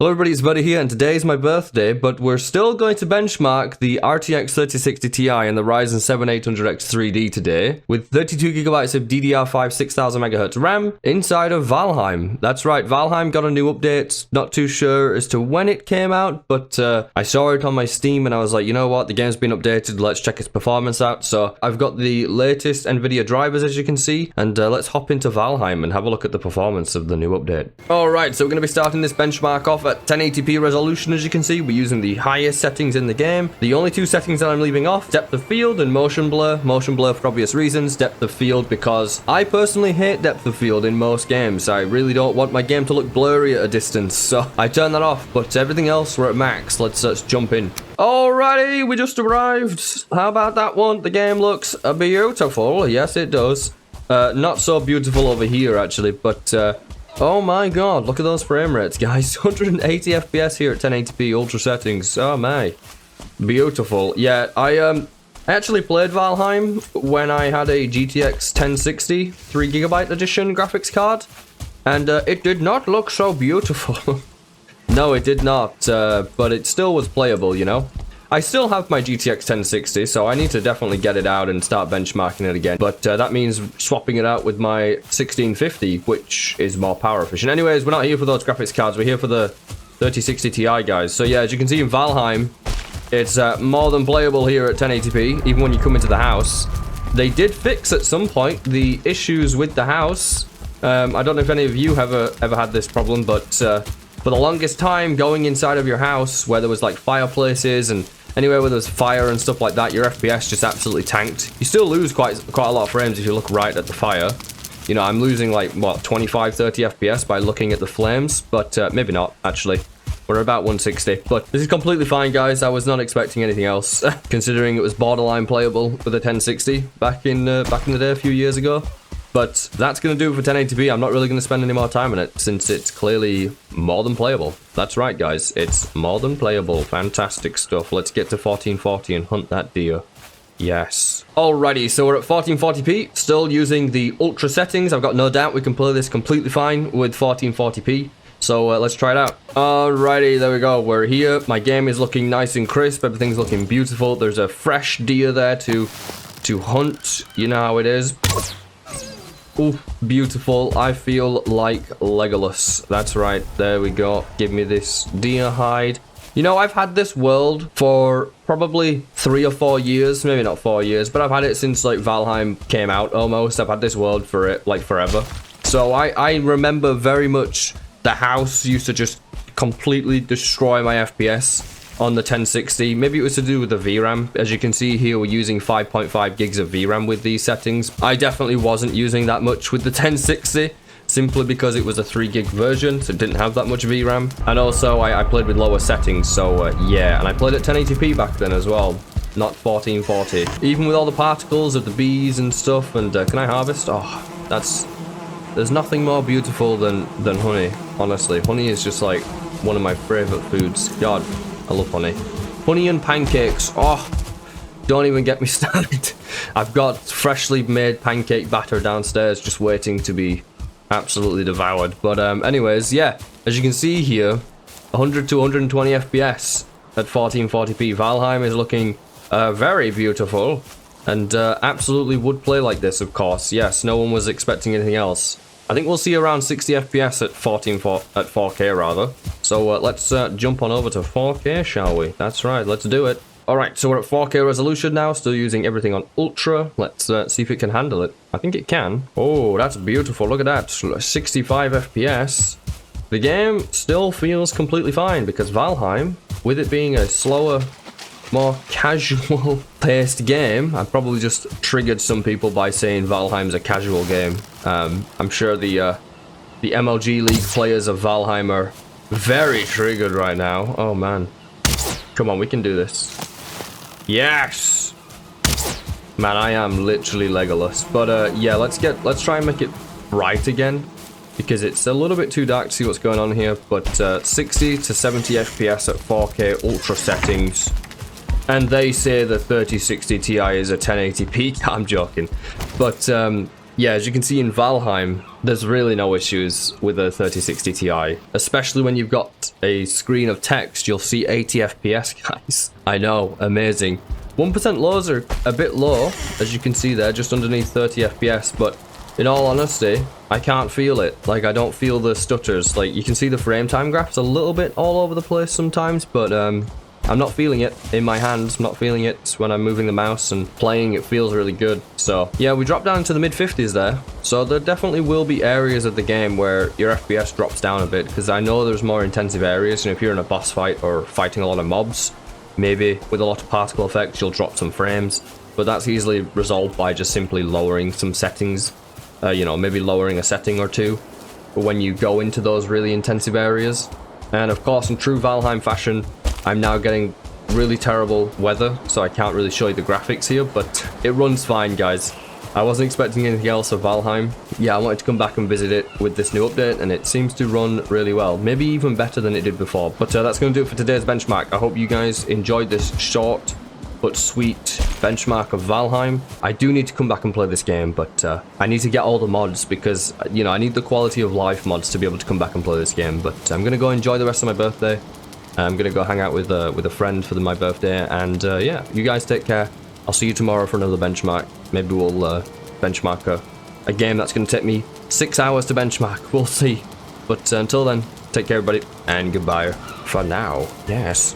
Hello everybody, it's Buddy here, and today is my birthday, but we're still going to benchmark the RTX 3060 Ti and the Ryzen 7 800X 3D today, with 32GB of DDR5 6000MHz RAM inside of Valheim. That's right, Valheim got a new update, not too sure as to when it came out, but I saw it on my Steam and I was like, you know what, the game's been updated, let's check its performance out. So I've got the latest Nvidia drivers, as you can see, and let's hop into Valheim and have a look at the performance of the new update. Alright, so we're going to be starting this benchmark off at 1080p resolution. As you can see, we're using the highest settings in the game. The only two settings that I'm leaving off, depth of field and motion blur. Motion blur for obvious reasons, depth of field because I personally hate depth of field in most games. I really don't want my game to look blurry at a distance, so I turn that off, but everything else we're at max. Let's jump in. Alrighty, we just arrived. How about that one? The game looks beautiful. Yes, it does. Not so beautiful over here actually, but oh my god, look at those frame rates, guys. 180 FPS here at 1080p ultra settings. Oh my. Beautiful. Yeah, I actually played Valheim when I had a GTX 1060 3GB edition graphics card, and it did not look so beautiful. No, it did not, but it still was playable, you know? I still have my GTX 1060, so I need to definitely get it out and start benchmarking it again. But that means swapping it out with my 1650, which is more power efficient. Anyways, we're not here for those graphics cards. We're here for the 3060 Ti, guys. So yeah, as you can see in Valheim, it's more than playable here at 1080p, even when you come into the house. They did fix at some point the issues with the house. I don't know if any of you have ever had this problem, but for the longest time, going inside of your house where there was like fireplaces and anywhere where there's fire and stuff like that, your FPS just absolutely tanked. You still lose quite a lot of frames if you look right at the fire. You know, I'm losing like, what, 25, 30 FPS by looking at the flames, but maybe not, actually. We're about 160, but this is completely fine, guys. I was not expecting anything else, considering it was borderline playable with a 1060 back in the day a few years ago. But that's going to do it for 1080p. I'm not really going to spend any more time on it since it's clearly more than playable. That's right, guys. It's more than playable. Fantastic stuff. Let's get to 1440 and hunt that deer. Yes. Alrighty, so we're at 1440p. Still using the ultra settings. I've got no doubt we can play this completely fine with 1440p. So let's try it out. Alrighty, there we go. We're here. My game is looking nice and crisp. Everything's looking beautiful. There's a fresh deer there to hunt. You know how it is. Ooh, beautiful. I feel like Legolas. That's right. There we go. Give me this deer hide. You know, I've had this world for probably 3 or 4 years. Maybe not 4 years, but I've had it since like Valheim came out almost. I've had this world for it like forever. So I remember very much the house used to just completely destroy my FPS on the 1060. Maybe it was to do with the VRAM. As you can see here, we're using 5.5 gigs of VRAM with these settings. I definitely wasn't using that much with the 1060, simply because it was a 3 gig version, so it didn't have that much VRAM. And also, I played with lower settings, so yeah. And I played at 1080p back then as well, not 1440. Even with all the particles of the bees and stuff, and can I harvest? Oh, there's nothing more beautiful than honey, honestly. Honey is just like one of my favorite foods. God, I love honey. Honey and pancakes. Oh, don't even get me started. I've got freshly made pancake batter downstairs just waiting to be absolutely devoured. But anyways, yeah, as you can see here, 100 to 120 FPS at 1440p. Valheim is looking very beautiful and absolutely would play like this, of course. Yes, no one was expecting anything else. I think we'll see around 60 FPS at 4K rather. So let's jump on over to 4K, shall we? That's right, let's do it. Alright, so we're at 4K resolution now, still using everything on ultra. Let's see if it can handle it. I think it can. Oh, that's beautiful, look at that. 65 FPS. The game still feels completely fine because Valheim, with it being a slower, more casual paced game, I probably just triggered some people by saying Valheim's a casual game. I'm sure the MLG League players of Valheim are very triggered right now. Oh man, come on, we can do this. Yes, man, I am literally Legolas. But yeah, let's try and make it bright again because it's a little bit too dark to see what's going on here. But 60 to 70 FPS at 4K ultra settings. And they say the 3060 Ti is a 1080p. I'm joking. But Yeah, as you can see in Valheim, there's really no issues with a 3060 Ti, especially when you've got a screen of text. You'll see 80 FPS, guys. I know, amazing. 1% lows are a bit low, as you can see there, just underneath 30 FPS, but in all honesty, I can't feel it. Like, I don't feel the stutters. Like, you can see the frame time graphs a little bit all over the place sometimes, but I'm not feeling it in my hands. I'm not feeling it when I'm moving the mouse and playing. It feels really good. So yeah, we dropped down into the mid 50s there. So there definitely will be areas of the game where your FPS drops down a bit, because I know there's more intensive areas. You know, if you're in a boss fight or fighting a lot of mobs, maybe with a lot of particle effects, you'll drop some frames. But that's easily resolved by just simply lowering some settings. You know, maybe lowering a setting or two. But when you go into those really intensive areas, and of course in true Valheim fashion, I'm now getting really terrible weather, so I can't really show you the graphics here, but it runs fine, guys. I wasn't expecting anything else of Valheim. Yeah, I wanted to come back and visit it with this new update, and it seems to run really well. Maybe even better than it did before. But that's going to do it for today's benchmark. I hope you guys enjoyed this short but sweet benchmark of Valheim. I do need to come back and play this game, but I need to get all the mods, because, you know, I need the quality of life mods to be able to come back and play this game. But I'm going to go enjoy the rest of my birthday. I'm gonna go hang out with a friend for my birthday, and yeah, you guys take care. I'll see you tomorrow for another benchmark. Maybe we'll benchmark a game that's gonna take me 6 hours to benchmark. We'll see. But until then, take care, everybody, and goodbye for now. Yes.